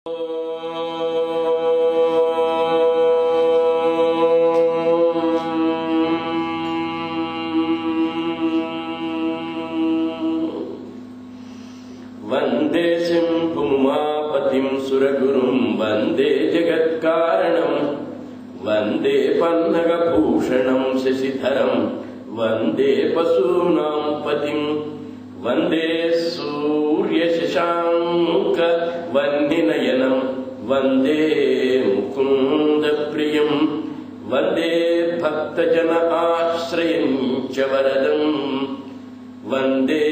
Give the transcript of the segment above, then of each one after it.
वंदे सिंहुमापतिं सुरगुरुं वंदे जगत्कारणं वंदे पन्नगभूषणं शशिधरं वंदे पशूनां पतिं वंदे सूर्यशशांक वह्निनयनं वंदे मुकुन्दप्रियं वंदे भक्तजन आश्रयं च वरदं वंदे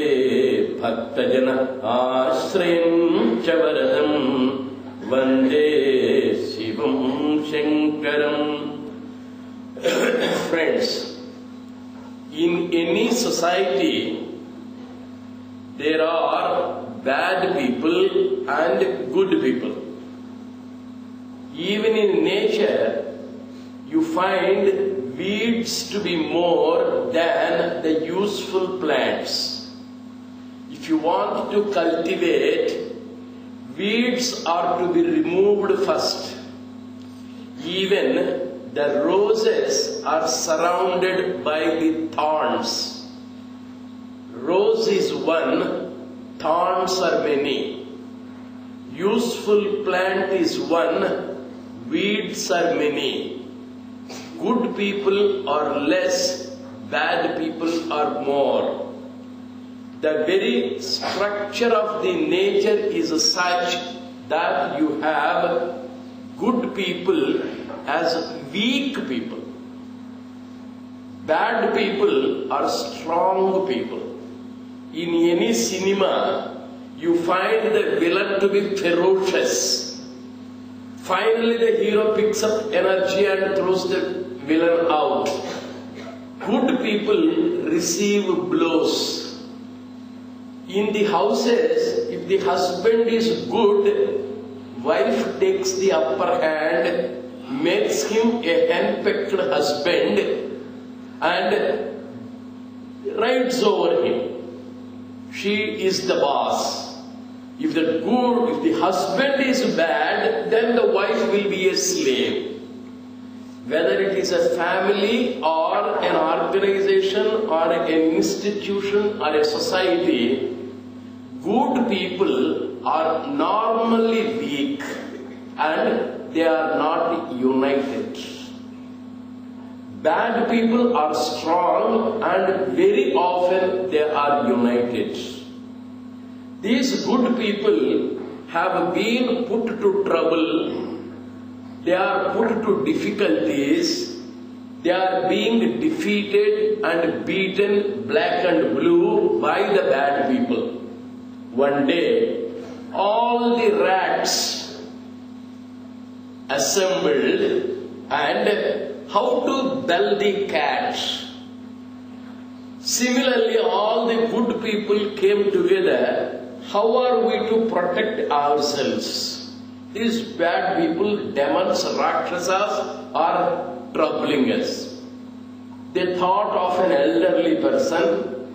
भक्तजन आश्रयं च वरदं वंदे शिवं शंकरं. Friends, in any society there are bad people and good people. Even in nature you find weeds to be more than the useful plants. If you want to cultivate, weeds are to be removed first. Even the roses are surrounded by the thorns. Rose is one, thorns are many. Useful plant is one, weeds are many. Good people are less, bad people are more. The very structure of the nature is such that you have good people as weak people. Bad people are strong people. In any cinema, you find the villain to be ferocious. Finally, the hero picks up energy and throws the villain out. Good people receive blows. In the houses, if the husband is good, wife takes the upper hand, makes him a henpecked husband and rides over him. She is the boss. If the husband is bad, then the wife will be a slave. Whether it is a family or an organization or an institution or a society, good people are normally weak and they are not united. Bad people are strong and very often they are united. These good people have been put to trouble. They are put to difficulties. They are being defeated and beaten black and blue by the bad people. One day, all the rats assembled and how to dull the cat. Similarly, all the good people came together. How are we to protect ourselves? These bad people, demons, rakshasas, are troubling us. They thought of an elderly person,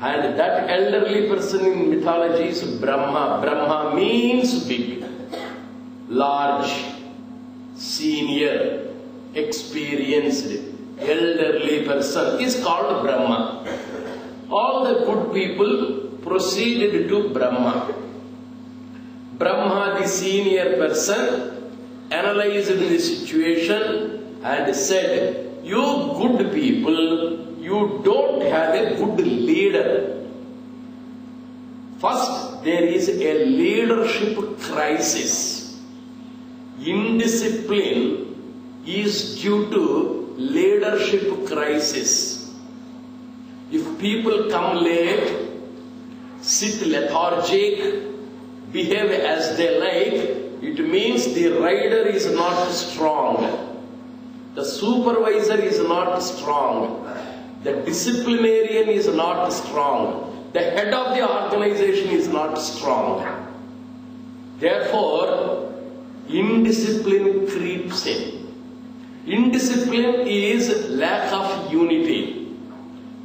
and that elderly person in mythology is Brahma. Brahma means big, large, senior, experienced, elderly person is called Brahma. All the good people proceeded to Brahma. Brahma, the senior person, analyzed the situation and said, "You good people, you don't have a good leader. First, there is a leadership crisis. Indiscipline is due to leadership crisis. If people come late, sit lethargic, behave as they like, it means the rider is not strong. The supervisor is not strong. The disciplinarian is not strong. The head of the organization is not strong. Therefore, indiscipline creeps in. Indiscipline is lack of unity.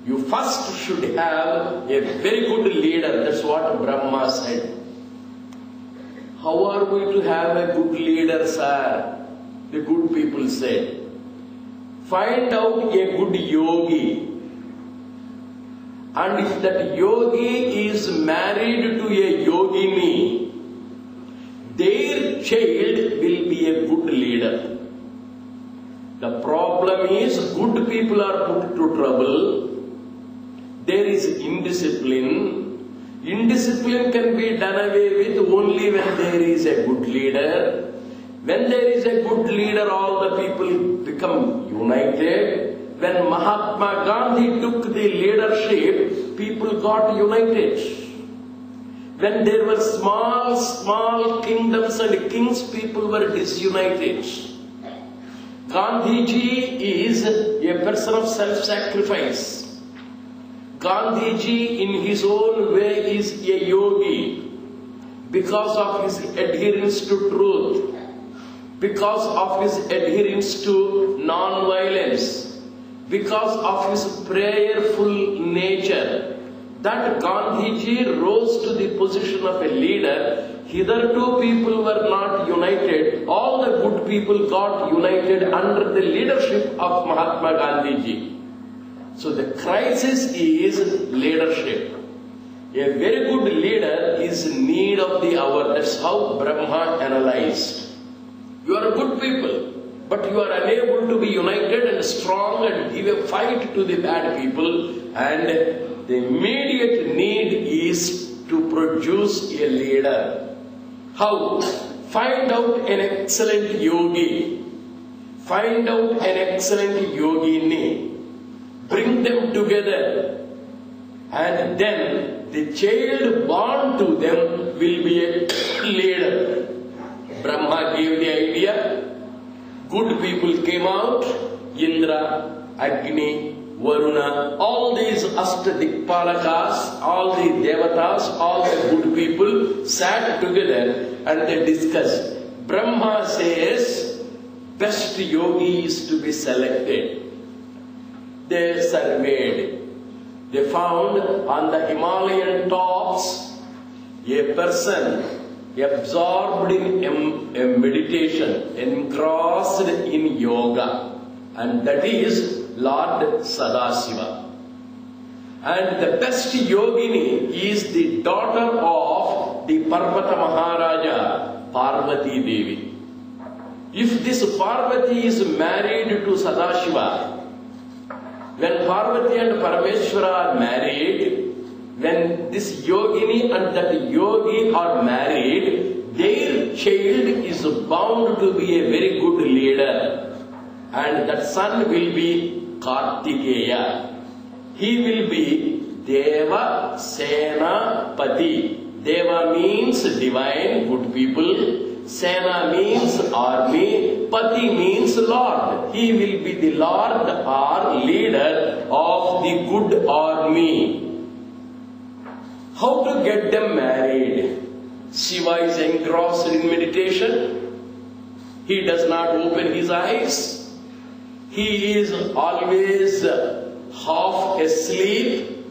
You first should have a very good leader. That's what Brahma said. How are we to have a good leader, sir? The good people said. Find out a good yogi. And if that yogi is married to a yogini, their child will be a good leader. The problem is good people are put to trouble. There is indiscipline. Indiscipline can be done away with only when there is a good leader. When there is a good leader, all the people become united. When Mahatma Gandhi took the leadership, people got united. When there were small kingdoms and kings, people were disunited. Gandhiji is a person of self-sacrifice. Gandhiji in his own way is a yogi because of his adherence to truth, because of his adherence to non-violence, because of his prayerful nature. That Gandhiji rose to the position of a leader. Hitherto people were not united. All the good people got united under the leadership of Mahatma Gandhiji. So the crisis is leadership. A very good leader is in need of the hour. That's how Brahma analyzed. You are good people, but you are unable to be united and strong and give a fight to the bad people. And the immediate need is to produce a leader. How? Find out an excellent yogi. Find out an excellent yogini. Bring them together, and then the child born to them will be a leader. Brahma gave the idea. Good people came out. Indra, Agni, Varuna, all these Ashtadikpalakas, all the Devatas, all the good people sat together and they discussed. Brahma says, best yogi is to be selected. They surveyed. They found on the Himalayan tops a person absorbed in meditation, engrossed in yoga, and that is Lord Sadasiva. And the best yogini is the daughter of the Parvata Maharaja, Parvati Devi. If this Parvati is married to Sadashiva, when Parvati and Parameshwara are married, when this yogini and that yogi are married, their child is bound to be a very good leader. And that son will be Kartikeya. He will be Deva Sena Pati. Deva means divine, good people. Sena means army, Pati means Lord. He will be the Lord or leader of the good army. How to get them married? Shiva is engrossed in meditation. He does not open his eyes. He is always half asleep.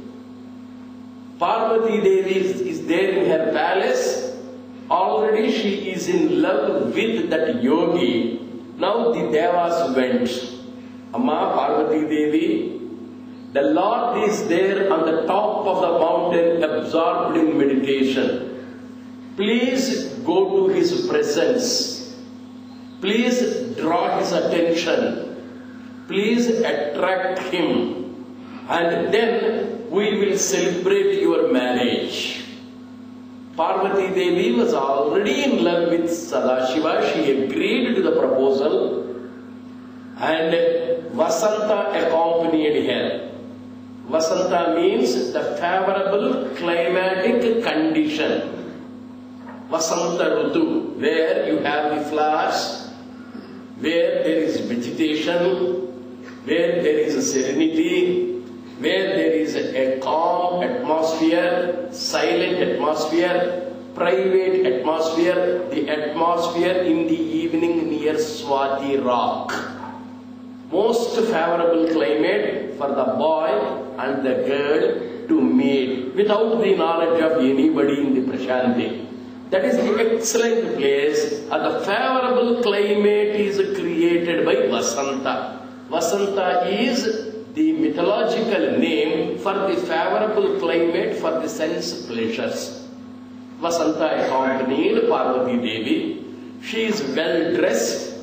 Parvati Devi is there in her palace. Already she is in love with that yogi. Now the Devas went. Amma Parvati Devi, the Lord is there on the top of the mountain absorbed in meditation. Please go to his presence. Please draw his attention. Please attract him. And then we will celebrate your marriage. Parvati Devi was already in love with Sadashiva. She agreed to the proposal and Vasanta accompanied her. Vasanta means the favorable climatic condition. Vasanta Rutu, where you have the flowers, where there is vegetation, where there is a serenity, where there is a calm atmosphere, silent atmosphere, private atmosphere, the atmosphere in the evening near Swati Rock. Most favorable climate for the boy and the girl to meet without the knowledge of anybody in the Prashanti. That is the excellent place, and the favorable climate is created by Vasanta. Vasanta is the mythological name for the favorable climate for the sense pleasures. Vasanta accompanied Parvati Devi. She is well dressed.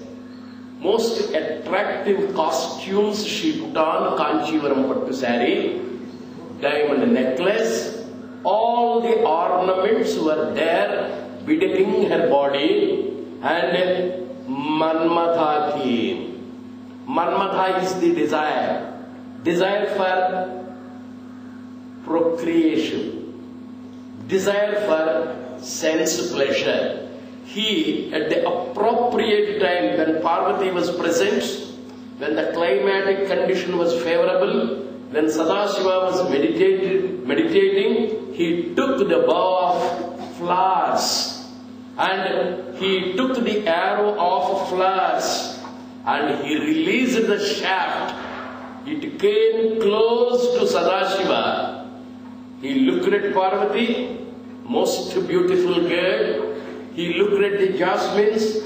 Most attractive costumes she put on, Kanchivaram Pattu saree, diamond necklace. All the ornaments were there, bedecking her body, and Manmatha came. Manmatha is the desire for procreation, desire for sense pleasure. He, at the appropriate time, when Parvati was present, when the climatic condition was favorable, when Sadashiva was meditating, he took the bow of flowers and he took the arrow of flowers and he released the shaft. It came close to Sadashiva. He looked at Parvati, most beautiful girl. He looked at the jasmines.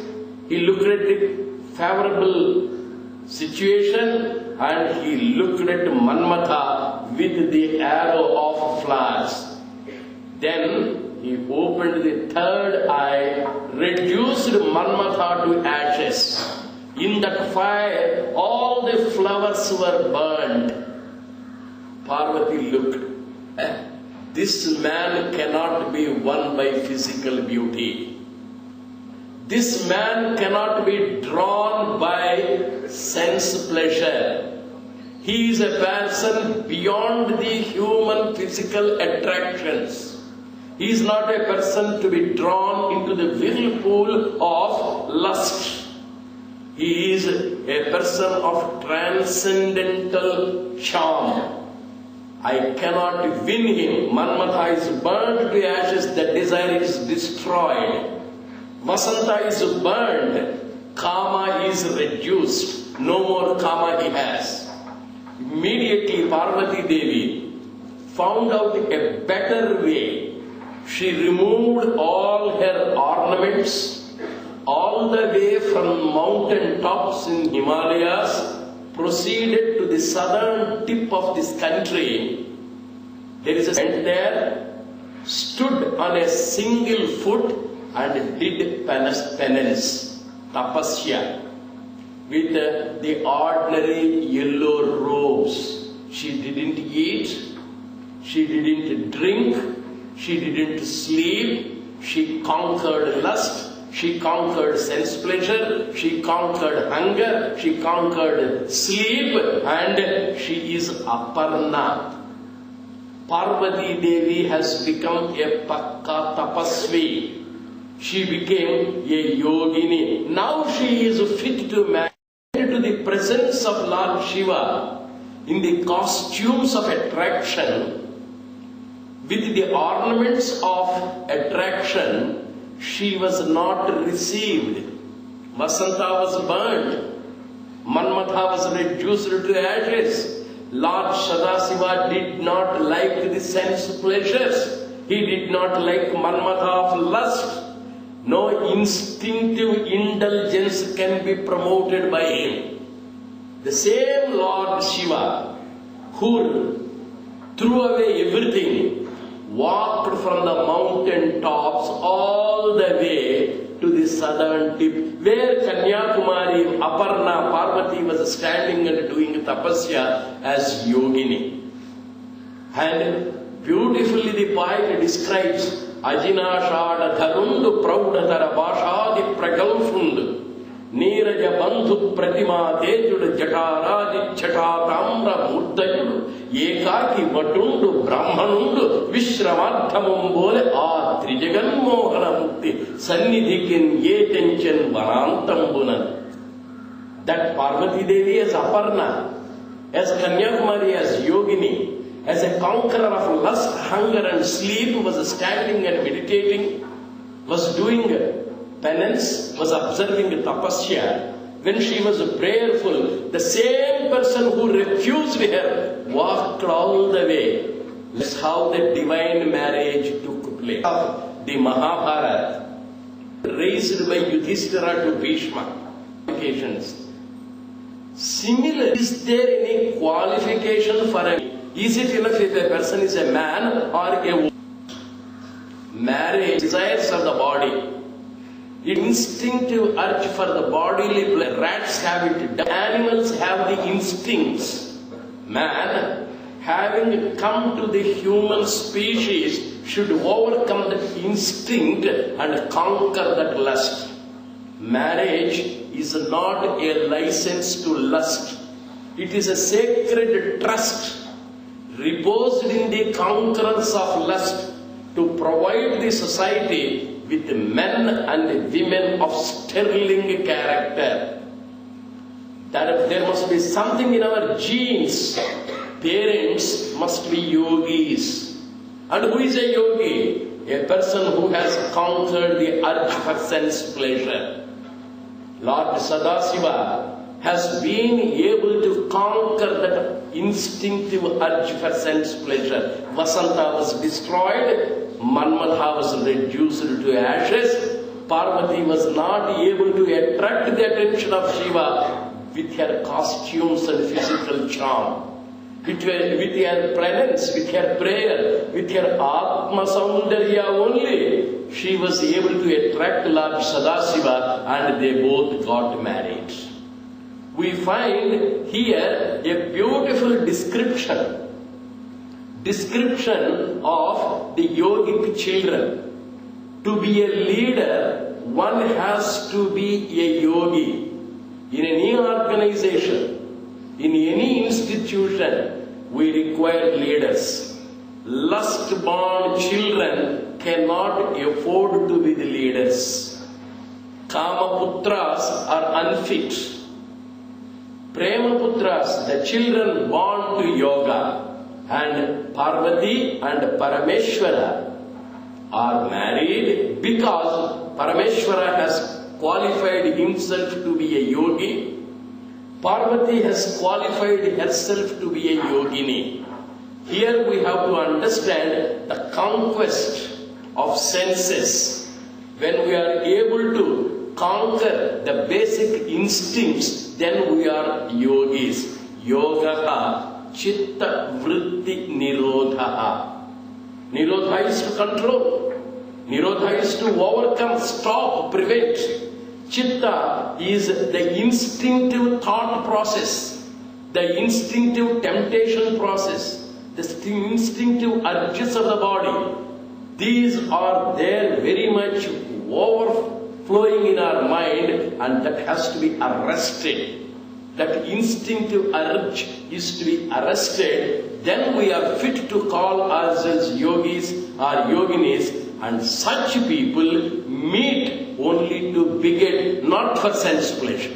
He looked at the favorable situation, and he looked at Manmatha with the arrow of flowers. Then he opened the third eye, reduced Manmatha to ashes. In that fire, all the flowers were burned. Parvati looked. This man cannot be won by physical beauty. This man cannot be drawn by sense pleasure. He is a person beyond the human physical attractions. He is not a person to be drawn into the whirlpool of lust. He is a person of transcendental charm. I cannot win him. Manmatha is burned to ashes, the desire is destroyed. Vasanta is burned, Kama is reduced, no more Kama he has. Immediately Parvati Devi found out a better way. She removed all her ornaments, all the way from mountain tops in Himalayas, proceeded to the southern tip of this country. There is a saint there, stood on a single foot and did penance, tapasya, with the ordinary yellow robes. She didn't eat, she didn't drink, she didn't sleep. She conquered lust, she conquered sense pleasure, she conquered hunger, she conquered sleep, and she is Aparna. Parvati Devi has become a Pakka Tapasvi. She became a yogini. Now she is fit to marry to the presence of Lord Shiva in the costumes of attraction, with the ornaments of attraction. She was not received. Vasanta was burned. Manmatha was reduced to ashes. Lord Sadashiva did not like the sense pleasures. He did not like Manmatha of lust. No instinctive indulgence can be promoted by him. The same Lord Shiva, who threw away everything, walked from the mountain tops all the way to the southern tip, where Kanyakumari, Aparna, Parvati was standing and doing tapasya as yogini. And beautifully the poet describes Ajinashada Dharundu Praudatara Bashadi Pragalfundu Neeraja Bandhu Pratima Tejudu Jataradi Chatatamra Muddayudu Ekaki Vatundu Brahmanundu Vishramadhamambole A Trijagan Mohana Mukti Sannidhikin Yetenchen Varantambunan. That Parvati Devi as Aparna, as Kanyakumari as Yogini, as a conqueror of lust, hunger and sleep, was standing and meditating, was doing penance, was observing tapasya. When she was prayerful, the same person who refused her walked all the way. That's how the divine marriage took place. the Mahabharata, raised by Yudhishthira to Bhishma. Similar, is there any qualification for a... Is it enough if a person is a man or a woman? Marriage, desires of the body, instinctive urge for the bodily pleasure. Rats have it, animals have the instincts. Man, having come to the human species, should overcome that instinct and conquer that lust. Marriage is not a license to lust. It is a sacred trust reposed in the conquerors of lust to provide the society with men and women of sterling character. That there must be something in our genes. Parents must be yogis. And who is a yogi? A person who has conquered the urge for sense pleasure. Lord Sadasiva has been able to conquer that instinctive urge for sense pleasure. Vasanta was destroyed. Manmadha was reduced to ashes. Parvati was not able to attract the attention of Shiva with her costumes and physical charm. With her presence, with her prayer, with her Atma Saundarya only, she was able to attract Lord Sadasiva and they both got married. We find here a beautiful description of the yogic children. To be a leader, one has to be a yogi. In any organization, in any institution, we require leaders. Lust-born children cannot afford to be the leaders. Kamaputras are unfit. Premaputras, the children born to yoga, and Parvati and Parameshwara are married because Parameshwara has qualified himself to be a yogi. Parvati has qualified herself to be a yogini. Here we have to understand the conquest of senses. When we are able to conquer the basic instincts, then we are yogis. Yoga chitta vritti nirodha. Nirodha is to control. Nirodha is to overcome, stop, prevent. Chitta is the instinctive thought process, the instinctive temptation process, the instinctive urges of the body. These are there very much overflowing in our mind, and that has to be arrested. That instinctive urge is to be arrested. Then we are fit to call ourselves yogis or yoginis. And such people meet only to beget, not for sense pleasure.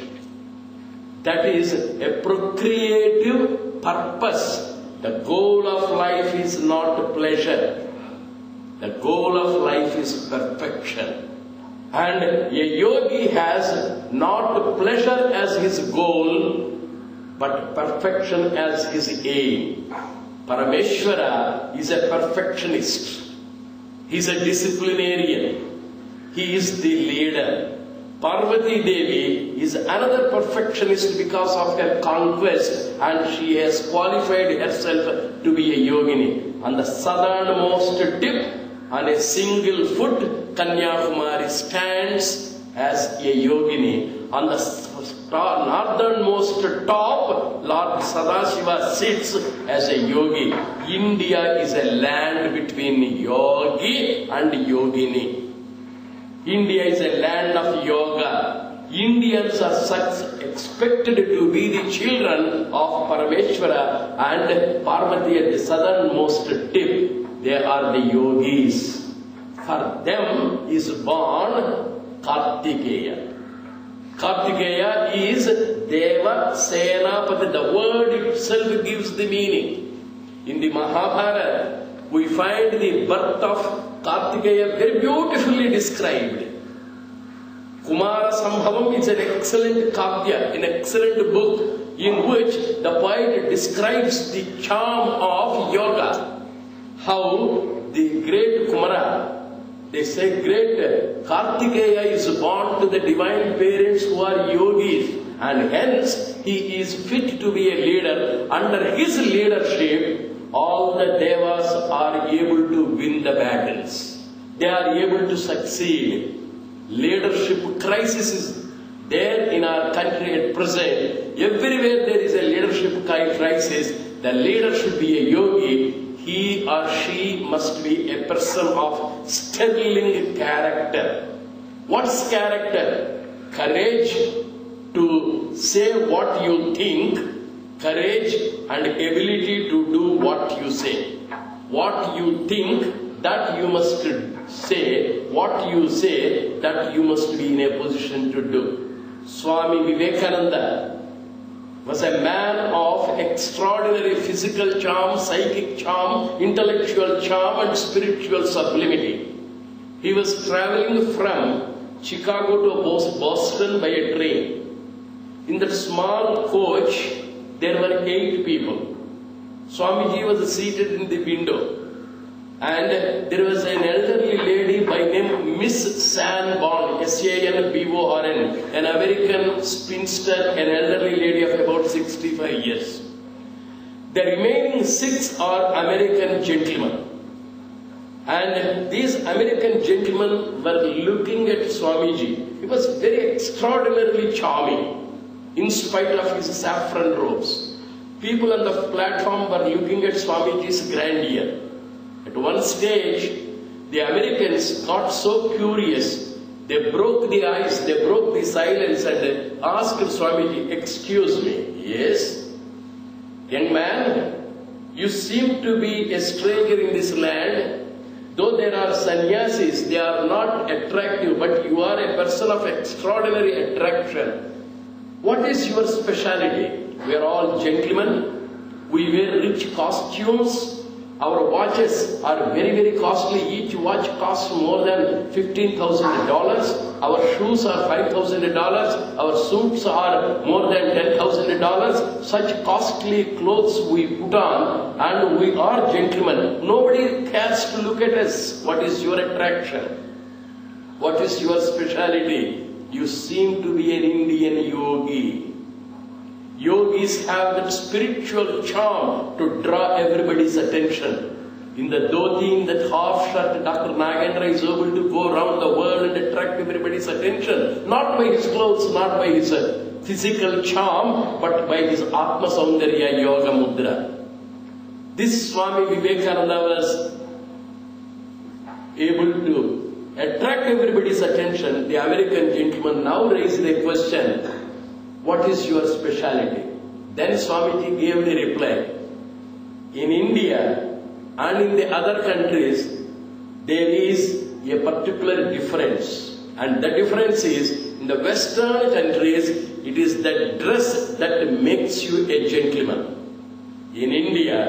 That is a procreative purpose. The goal of life is not pleasure. The goal of life is perfection. And a yogi has not pleasure as his goal, but perfection as his aim. Parameshwara is a perfectionist. He is a disciplinarian. He is the leader. Parvati Devi is another perfectionist because of her conquest, and she has qualified herself to be a yogini. On the southernmost tip, on a single foot, Kanyakumari stands as a yogini. On the northernmost top, Lord Sadasiva sits as a yogi. India is a land between yogi and yogini. India is a land of yoga. Indians are expected to be the children of Parameshwara and Parvati at the southernmost tip. They are the yogis. For them is born Kartikeya. Kartikeya is Deva Senapati. The word itself gives the meaning. In the Mahabharata, we find the birth of Kartikeya very beautifully described. Kumara Sambhavam is an excellent kavya, an excellent book in which the poet describes the charm of yoga. How the great Kumara They say great Kartikeya is born to the divine parents who are yogis, and hence he is fit to be a leader. Under his leadership, all the devas are able to win the battles. They are able to succeed. Leadership crisis is there in our country at present. Everywhere there is a leadership crisis. The leader should be a yogi. He or she must be a person of sterling character. What's character? Courage to say what you think, courage and ability to do what you say. What you think, that you must say. What you say, that you must be in a position to do. Swami Vivekananda was a man of extraordinary physical charm, psychic charm, intellectual charm and spiritual sublimity. He was traveling from Chicago to Boston by a train. In that small coach, there were 8 people. Swamiji was seated in the window. And there was an elderly lady by name Miss Sanborn, S-A-N-B-O-R-N, an American spinster, an elderly lady of about 65 years. The remaining 6 are American gentlemen. And these American gentlemen were looking at Swamiji. He was very extraordinarily charming, in spite of his saffron robes. People on the platform were looking at Swamiji's grandeur. At one stage, the Americans got so curious, they broke the ice, they broke the silence and asked Swamiji, "Excuse me, yes? Young man, you seem to be a stranger in this land. Though there are sannyasis, they are not attractive, but you are a person of extraordinary attraction. What is your speciality?" We are all gentlemen. We wear rich costumes. Our watches are very, very costly. Each watch costs more than $15,000. Our shoes are $5,000. Our suits are more than $10,000. Such costly clothes we put on, and we are gentlemen. Nobody cares to look at us. What is your attraction? What is your speciality? You seem to be an Indian yogi. Yogis have that spiritual charm to draw everybody's attention. In the dhoti, in that half shirt, Dr. Nagendra is able to go around the world and attract everybody's attention. Not by his clothes, not by his physical charm, but by his Atma Saundarya Yoga Mudra. This Swami Vivekananda was able to attract everybody's attention. The American gentleman now raised a question, "What is your speciality?" Then Swamiji gave the reply, "In India and in the other countries, there is a particular difference. And the difference is, in the Western countries, it is the dress that makes you a gentleman. In India,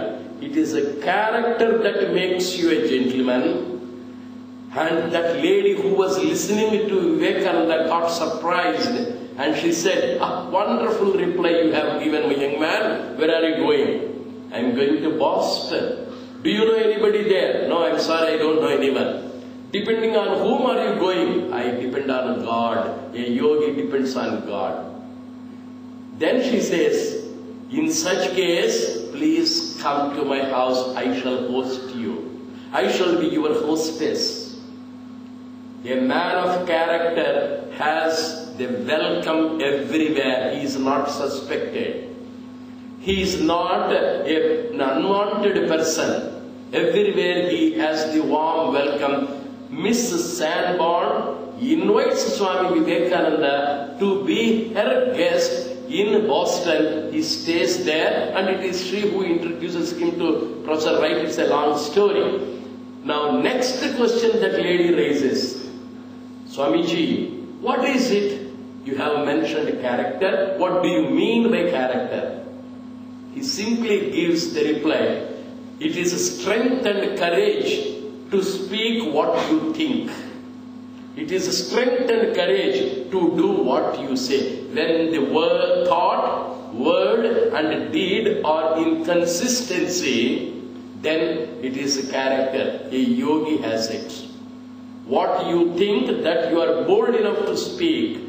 it is a character that makes you a gentleman." And that lady who was listening to Vivekananda got surprised. And she said, "Wonderful reply you have given me, young man. Where are you going?" "I am going to Boston." "Do you know anybody there?" "No, I'm sorry, I don't know anyone." "Depending on whom are you going?" "I depend on God. A yogi depends on God." Then she says, "In such case, please come to my house. I shall host you. I shall be your hostess." A man of character has the welcome everywhere. He is not suspected. He is not an unwanted person. Everywhere he has the warm welcome. Miss Sanborn invites Swami Vivekananda to be her guest in Boston. He stays there, and it is she who introduces him to Professor Wright. It's a long story. Now, next question that lady raises, "Swamiji, what is it? You have mentioned character. What do you mean by character?" He simply gives the reply, "It is strength and courage to speak what you think. It is strength and courage to do what you say. When the thought, word and deed are in consistency, then it is a character. A yogi has it. What you think, that you are bold enough to speak.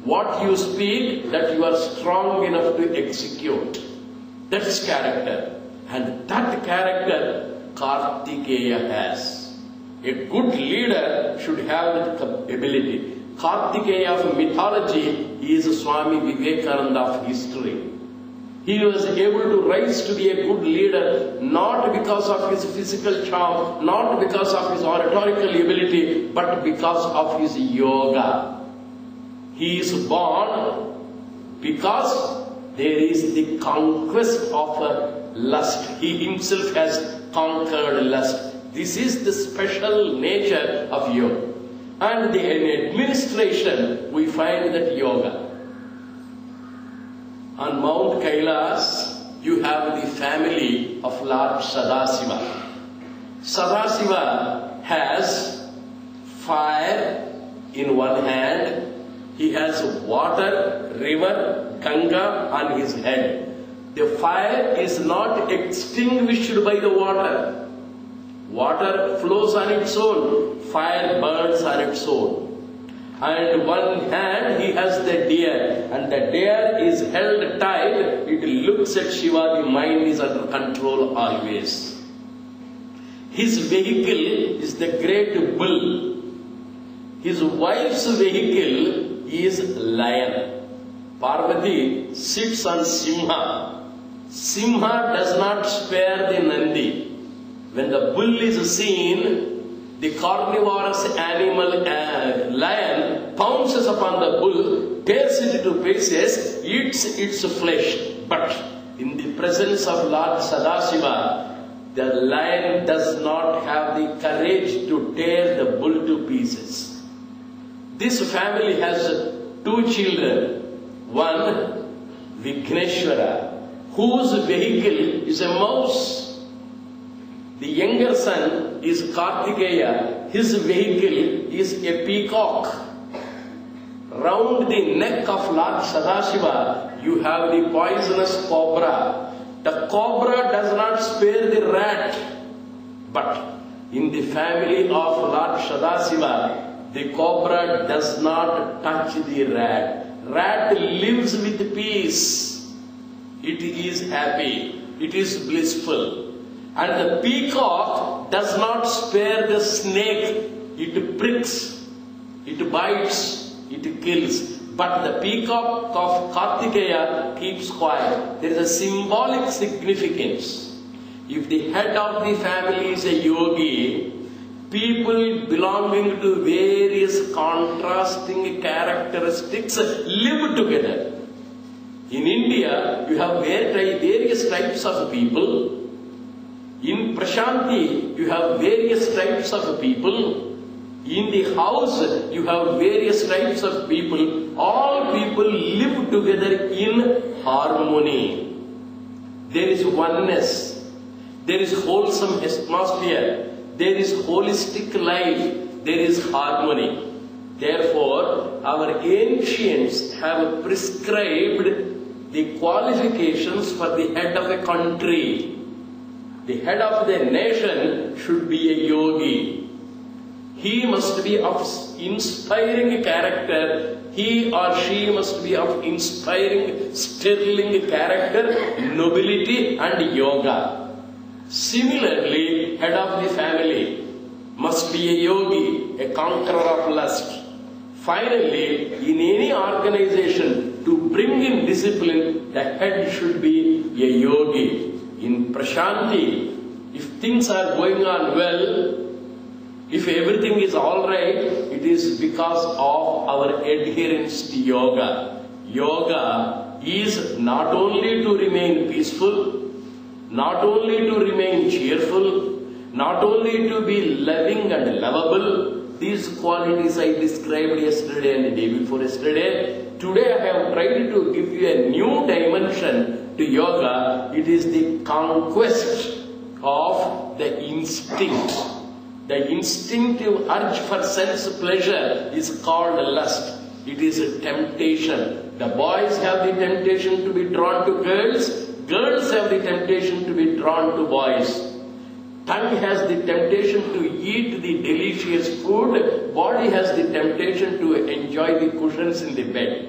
What you speak, that you are strong enough to execute. That's character. And that character Kartikeya has. A good leader should have that ability. Kartikeya of mythology is Swami Vivekananda of history. He was able to rise to be a good leader not because of his physical charm, not because of his oratorical ability, but because of his yoga. He is born because there is the conquest of lust. He himself has conquered lust. This is the special nature of yoga. And in administration, we find that yoga. On Mount Kailas, you have the family of Lord Sadasiva. Sadasiva has fire in one hand. He has water, river, Ganga on his head. The fire is not extinguished by the water. Water flows on its own. Fire burns on its own. And one hand he has the deer, and the deer is held tight. It looks at Shiva, the mind is under control always. His vehicle is the great bull. His wife's vehicle is lion. Parvati sits on Simha. Simha does not spare the Nandi. When the bull is seen, the carnivorous animal lion pounces upon the bull, tears it to pieces, eats its flesh. But in the presence of Lord Sadasiva, the lion does not have the courage to tear the bull to pieces. This family has two children. One, Vigneshwara, whose vehicle is a mouse. The younger son is Kartikeya. His vehicle is a peacock. Round the neck of Lord Sadasiva, you have the poisonous cobra. The cobra does not spare the rat. But in the family of Lord Sadasiva, the cobra does not touch the rat. Rat lives with peace. It is happy. It is blissful. And the peacock does not spare the snake. It pricks, it bites, it kills. But the peacock of Kartikeya keeps quiet. There is a symbolic significance. If the head of the family is a yogi, people belonging to various contrasting characteristics live together. In India, you have various types of people. In Prashanti, you have various types of people. In the house, you have various types of people. All people live together in harmony. There is oneness. There is wholesome atmosphere. There is holistic life. There is harmony. Therefore, our ancients have prescribed the qualifications for the head of a country. The head of the nation should be a yogi. He must be of inspiring character. He or she must be of inspiring, sterling character, nobility and yoga. Similarly, head of the family must be a yogi, a conqueror of lust. Finally, in any organization, to bring in discipline, the head should be a yogi. In Prashanti, if things are going on well, if everything is alright, it is because of our adherence to yoga. Yoga is not only to remain peaceful, not only to remain cheerful, not only to be loving and lovable. These qualities I described yesterday and the day before yesterday. Today I have tried to give you a new dimension to yoga. It is the conquest of the instinct. The instinctive urge for sense pleasure is called lust. It is a temptation. The boys have the temptation to be drawn to girls. Girls have the temptation to be drawn to boys. Tongue has the temptation to eat the delicious food. Body has the temptation to enjoy the cushions in the bed.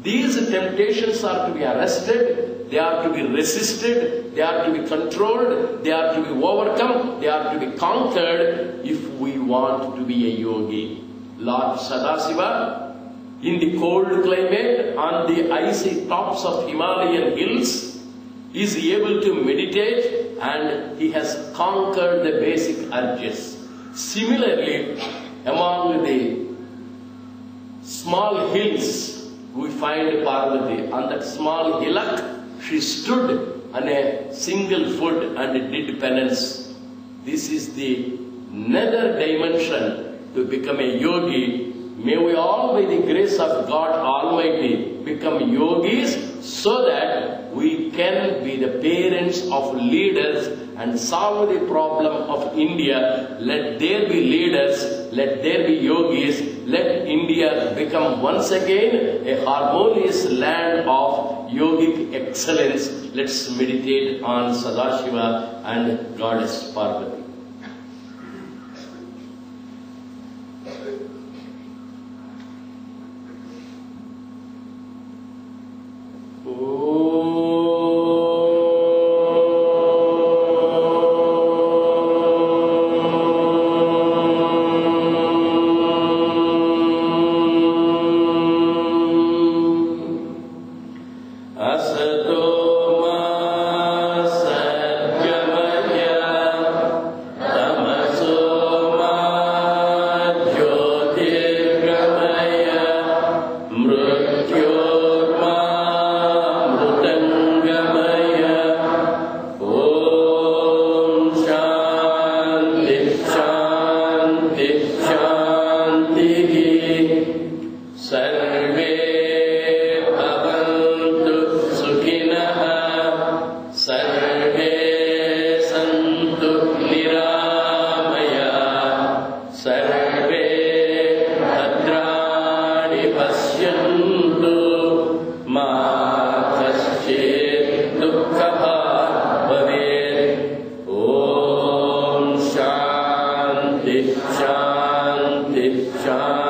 These temptations are to be arrested, they are to be resisted, they are to be controlled, they are to be overcome, they are to be conquered if we want to be a yogi. Lord Sadasiva, in the cold climate, on the icy tops of Himalayan hills, is able to meditate, and he has conquered the basic urges. Similarly, among the small hills, we find Parvati. On that small hillock, she stood on a single foot and did penance. This is the nether dimension to become a yogi. May we all, by the grace of God Almighty, become yogis so that we can be the parents of leaders and solve the problem of India. Let there be leaders, let there be yogis, let India become once again a harmonious land of yogic excellence. Let's meditate on Sadashiva and Goddess Parvati. Shanti, Shanti.